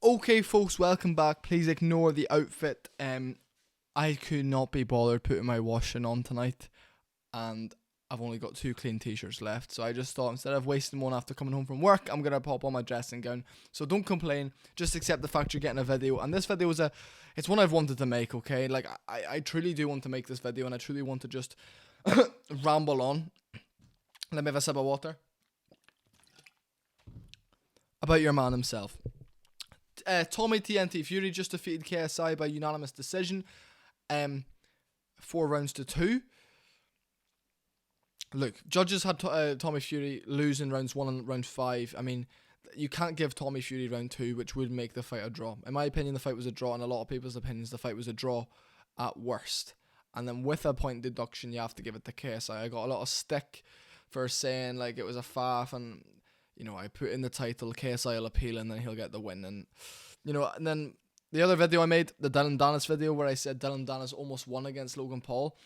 Okay, folks, welcome back. Please ignore the outfit. I could not be bothered putting my washing on tonight, and I've only got 2 clean t-shirts left. So I just thought instead of wasting one after coming home from work, I'm gonna pop on my dressing gown. So don't complain. Just accept the fact you're getting a video. And this video is it's one I've wanted to make. Okay, like I truly do want to make this video, and I truly want to just ramble on. Let me have a sip of water. About your man himself. Tommy TNT Fury just defeated KSI by unanimous decision. 4 rounds to 2. Look, judges had Tommy Fury lose in rounds 1 and round 5. I mean, you can't give Tommy Fury round 2, which would make the fight a draw. In my opinion, the fight was a draw, and a lot of people's opinions, the fight was a draw at worst. And then with a point deduction, you have to give it to KSI. I got a lot of stick for saying like it was a faff, and I put in the title, KSI will appeal and then he'll get the win. And, and then the other video I made, the Dylan Dennis video, where I said Dylan Dennis almost won against Logan Paul.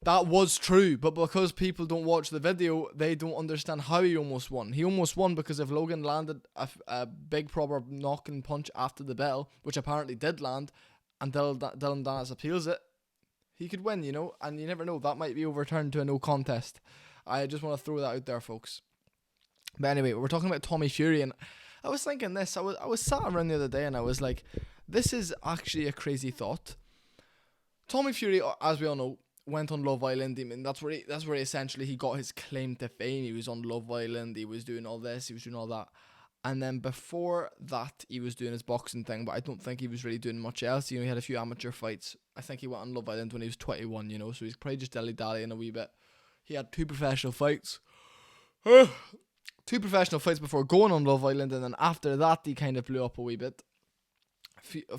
That was true, but because people don't watch the video, they don't understand how he almost won. He almost won because if Logan landed a big proper knocking punch after the bell, which apparently did land, and Dylan Dennis appeals it, he could win, and you never know. That might be overturned to a no contest. I just want to throw that out there, folks. But anyway, we're talking about Tommy Fury, and I was thinking this. I was sat around the other day, and I was like, this is actually a crazy thought. Tommy Fury, as we all know, went on Love Island. I mean, that's where he essentially he got his claim to fame. He was on Love Island. He was doing all this. He was doing all that. And then before that, he was doing his boxing thing, but I don't think he was really doing much else. He had a few amateur fights. I think he went on Love Island when he was 21, so he's probably just dilly-dallying a wee bit. He had 2 professional fights. 2 professional fights before going on Love Island, and then after that he kind of blew up a wee bit.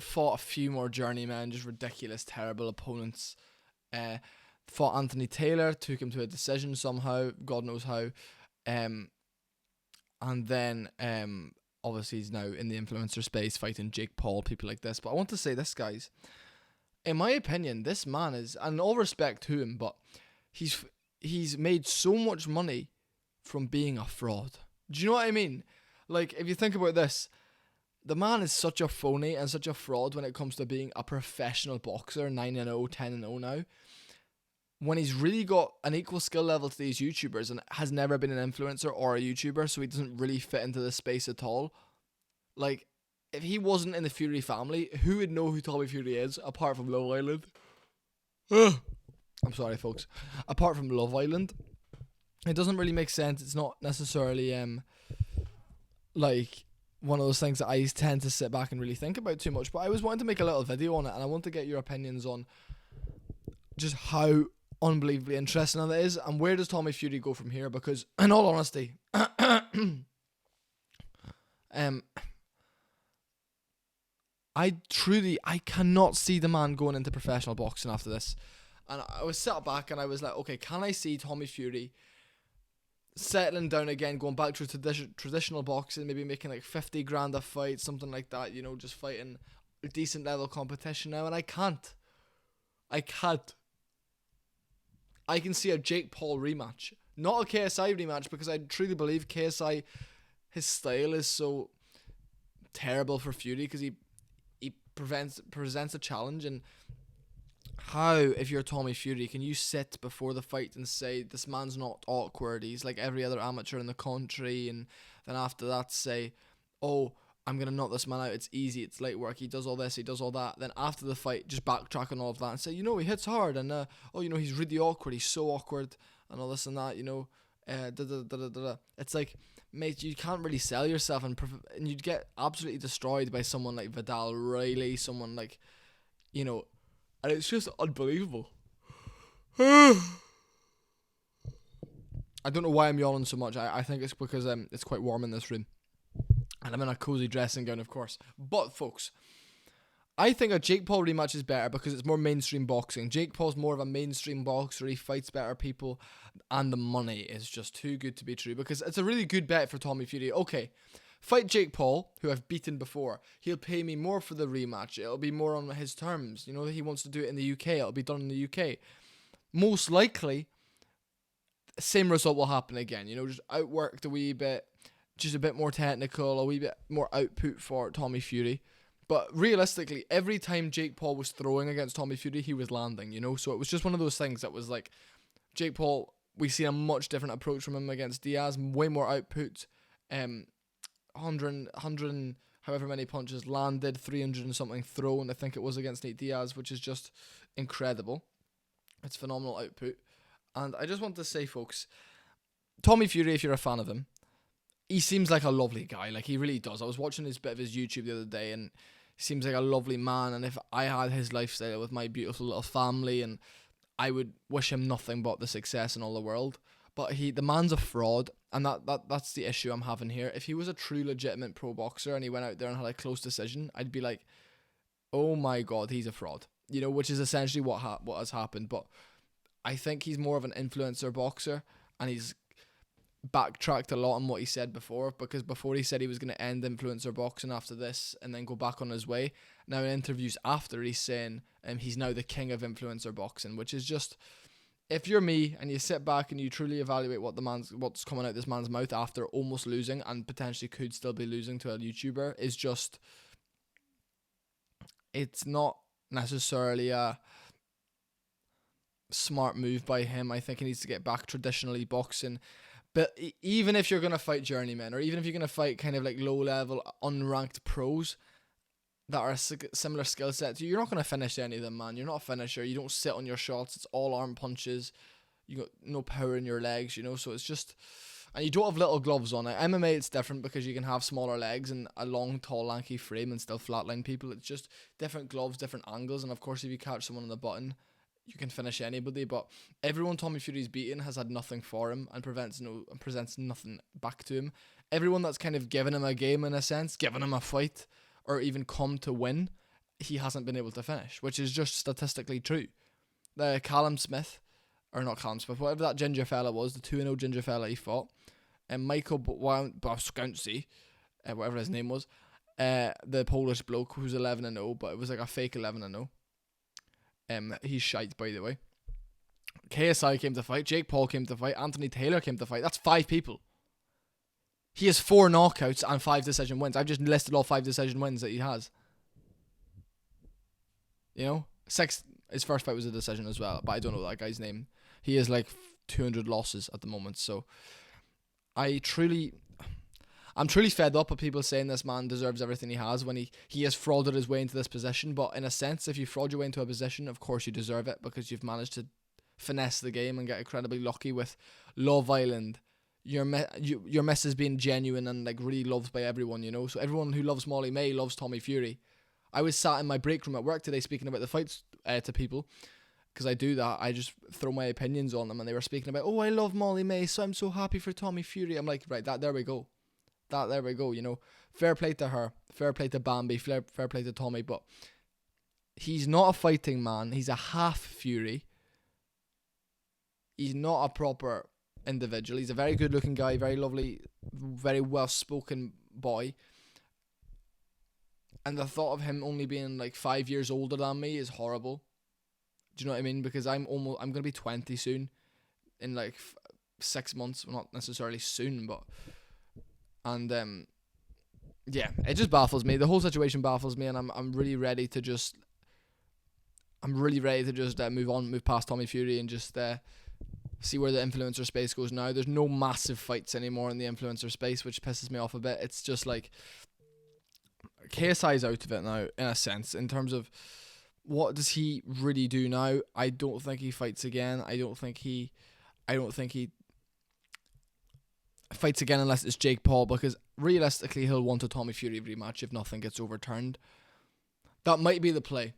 Fought a few more journeymen, just ridiculous, terrible opponents. Fought Anthony Taylor, took him to a decision somehow, God knows how. And then obviously he's now in the influencer space fighting Jake Paul, people like this. But I want to say this, guys. In my opinion, this man is, and all respect to him, but he's made so much money from being a fraud. Do you know what I mean? Like, if you think about this, the man is such a phony and such a fraud when it comes to being a professional boxer, 9-0, 10-0 now, when he's really got an equal skill level to these YouTubers and has never been an influencer or a YouTuber, so he doesn't really fit into the space at all. Like, if he wasn't in the Fury family, who would know who Tommy Fury is apart from Love Island? I'm sorry, folks. Apart from Love Island, it doesn't really make sense. It's not necessarily like one of those things that I tend to sit back and really think about too much. But I was wanting to make a little video on it, and I want to get your opinions on just how unbelievably interesting that is, and where does Tommy Fury go from here? Because in all honesty, I cannot see the man going into professional boxing after this. And I was sat back and I was like, okay, can I see Tommy Fury settling down again, going back to traditional boxing, maybe making like 50 grand a fight, something like that, just fighting a decent level competition now? And I can't. I can see a Jake Paul rematch, not a KSI rematch, because I truly believe KSI, his style is so terrible for Fury because he presents a challenge. And how, if you're Tommy Fury, can you sit before the fight and say, this man's not awkward, he's like every other amateur in the country, and then after that say, oh, I'm going to knock this man out, it's easy, it's light work, he does all this, he does all that, then after the fight, just backtrack on all of that and say, he hits hard, and he's really awkward, he's so awkward, and all this and that, It's like, mate, you can't really sell yourself, and you'd get absolutely destroyed by someone like Vidal Riley, someone like, and it's just unbelievable. I don't know why I'm yawning so much. I think it's because it's quite warm in this room. And I'm in a cozy dressing gown, of course. But, folks, I think a Jake Paul rematch is better because it's more mainstream boxing. Jake Paul's more of a mainstream boxer. He fights better people. And the money is just too good to be true. Because it's a really good bet for Tommy Fury. Okay, fight Jake Paul, who I've beaten before. He'll pay me more for the rematch. It'll be more on his terms. He wants to do it in the UK. It'll be done in the UK. Most likely, same result will happen again. Just outworked a wee bit. just a bit more technical, a wee bit more output for Tommy Fury. But realistically, every time Jake Paul was throwing against Tommy Fury, he was landing, you know? So it was just one of those things that was like, Jake Paul, we see a much different approach from him against Diaz, way more output, 100 and however many punches landed, 300 and something thrown, I think it was, against Nate Diaz, which is just incredible. It's phenomenal output. And I just want to say, folks, Tommy Fury, if you're a fan of him, he seems like a lovely guy. Like, he really does. I was watching his bit of his YouTube the other day, and he seems like a lovely man. And if I had his lifestyle with my beautiful little family, and I would wish him nothing but the success in all the world. But the man's a fraud, and that's the issue I'm having here. If he was a true legitimate pro boxer and he went out there and had a close decision, I'd be like, oh my god, he's a fraud. You know, which is essentially what has happened. But I think he's more of an influencer boxer, and he's backtracked a lot on what he said before, because before he said he was going to end influencer boxing after this and then go back on his way. Now in interviews after, he's saying he's now the king of influencer boxing, which is just, if you're me and you sit back and you truly evaluate what's coming out this man's mouth after almost losing and potentially could still be losing to a YouTuber, is just, it's not necessarily a smart move by him. I think he needs to get back traditionally boxing. But even if you're going to fight journeymen, or even if you're going to fight kind of like low-level, unranked pros that are a similar skill set to you, you're not going to finish any of them, man. You're not a finisher. You don't sit on your shots. It's all arm punches. You got no power in your legs, you know? So it's just... And you don't have little gloves on it. MMA, it's different because you can have smaller legs and a long, tall, lanky frame and still flatline people. It's just different gloves, different angles. And of course, if you catch someone on the button, you can finish anybody. But everyone Tommy Fury's beaten has had nothing for him and presents nothing back to him. Everyone that's kind of given him a game, in a sense, given him a fight, or even come to win, he hasn't been able to finish, which is just statistically true. Callum Smith, or not Callum Smith, whatever that ginger fella was, the 2-0 ginger fella he fought, and Michael Boskowski, whatever his name was, the Polish bloke who's 11-0, but it was like a fake 11-0. He's shite, by the way. KSI came to fight, Jake Paul came to fight, Anthony Taylor came to fight. That's 5 people. He has 4 knockouts and 5 decision wins. I've just listed all 5 decision wins that he has. You know? His first fight was a decision as well, but I don't know that guy's name. He has like 200 losses at the moment, so I'm truly fed up of people saying this man deserves everything he has when he has frauded his way into this position. But in a sense, if you fraud your way into a position, of course you deserve it, because you've managed to finesse the game and get incredibly lucky with Love Island. Your missus being genuine and like really loved by everyone, you know. So everyone who loves Molly May loves Tommy Fury. I was sat in my break room at work today speaking about the fights to people, because I do that. I just throw my opinions on them, and they were speaking about, oh, I love Molly May, so I'm so happy for Tommy Fury. I'm like, right, there we go. There we go, you know. Fair play to her. Fair play to Bambi. Fair play to Tommy. But he's not a fighting man. He's a half Fury. He's not a proper individual. He's a very good looking guy, very lovely, very well spoken boy. And the thought of him only being like 5 years older than me is horrible. Do you know what I mean? Because I'm gonna be 20 soon, in like 6 months. Well, not necessarily soon, but yeah, it just baffles me. The whole situation baffles me, and I'm really ready to just move past Tommy Fury and just see where the influencer space goes now. There's no massive fights anymore in the influencer space, which pisses me off a bit. It's just like KSI's out of it now, in a sense, in terms of what does he really do now. I don't think he fights again. I don't think he fights again unless it's Jake Paul, because realistically he'll want a Tommy Fury rematch if nothing gets overturned. That might be the play.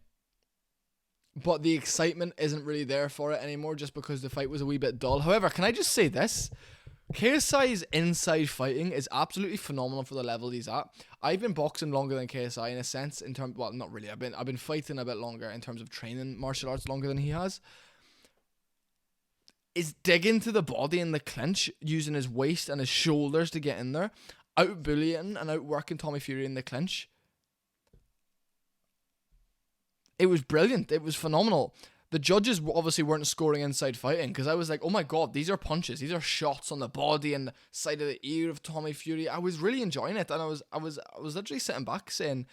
But the excitement isn't really there for it anymore, just because the fight was a wee bit dull. However, can I just say this? KSI's inside fighting is absolutely phenomenal for the level he's at. I've been boxing longer than KSI in a sense, well, not really. I've been fighting a bit longer in terms of training martial arts longer than he has. Is digging to the body in the clinch, using his waist and his shoulders to get in there, out-bullying and outworking Tommy Fury in the clinch. It was brilliant. It was phenomenal. the judges obviously weren't scoring inside fighting, because I was like, oh my god, these are punches, these are shots on the body and the side of the ear of Tommy Fury. I was really enjoying it, and I was literally sitting back saying,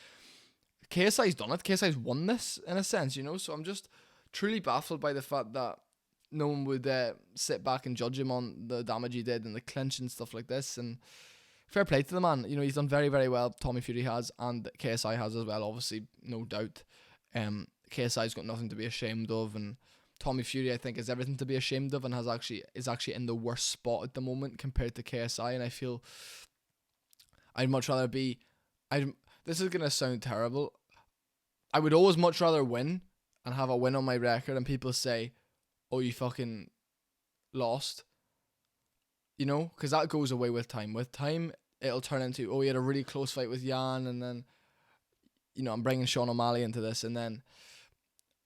KSI's done it. KSI's won this in a sense, you know. So I'm just truly baffled by the fact that no one would sit back and judge him on the damage he did and the clinch and stuff like this. And fair play to the man. You know, he's done very, very well. Tommy Fury has, and KSI has as well. Obviously, no doubt. KSI's got nothing to be ashamed of, and Tommy Fury, I think, is everything to be ashamed of, and is actually in the worst spot at the moment compared to KSI. And I feel I'd much rather be. This is gonna sound terrible. I would always much rather win and have a win on my record, and people say, "Oh, you fucking lost," you know, because that goes away with time. With time, it'll turn into, "Oh, he had a really close fight with Yan," and then, you know, I'm bringing Sean O'Malley into this, and then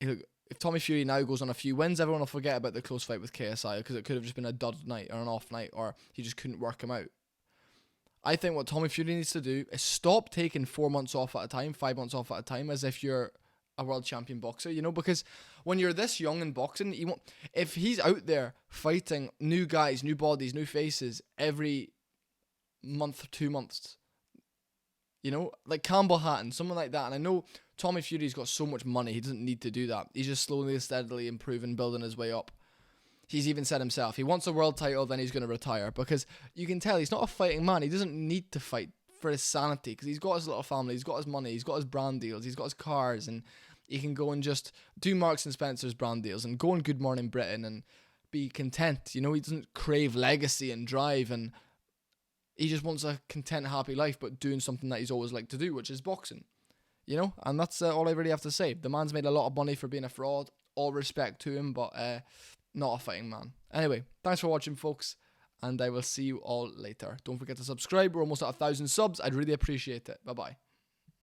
if Tommy Fury now goes on a few wins, everyone will forget about the close fight with KSI, because it could have just been a dud night or an off night, or he just couldn't work him out. I think what Tommy Fury needs to do is stop taking 4 months off at a time, 5 months off at a time, as if you're a world champion boxer, you know, because when you're this young in boxing, if he's out there fighting new guys, new bodies, new faces every month, 2 months, you know, like Campbell Hatton, someone like that. And I know Tommy Fury's got so much money, he doesn't need to do that. He's just slowly and steadily improving, building his way up. He's even said himself, he wants a world title, then he's going to retire, because you can tell he's not a fighting man. He doesn't need to fight for his sanity, because he's got his little family, he's got his money, he's got his brand deals, he's got his cars, and he can go and just do Marks and Spencer's brand deals and go on Good Morning Britain and be content. You know, he doesn't crave legacy and drive, and he just wants a content, happy life, but doing something that he's always liked to do, which is boxing. You know, and that's all I really have to say. The man's made a lot of money for being a fraud. All respect to him, but not a fighting man. Anyway, thanks for watching, folks, and I will see you all later. Don't forget to subscribe. We're almost at 1,000 subs. I'd really appreciate it. Bye-bye.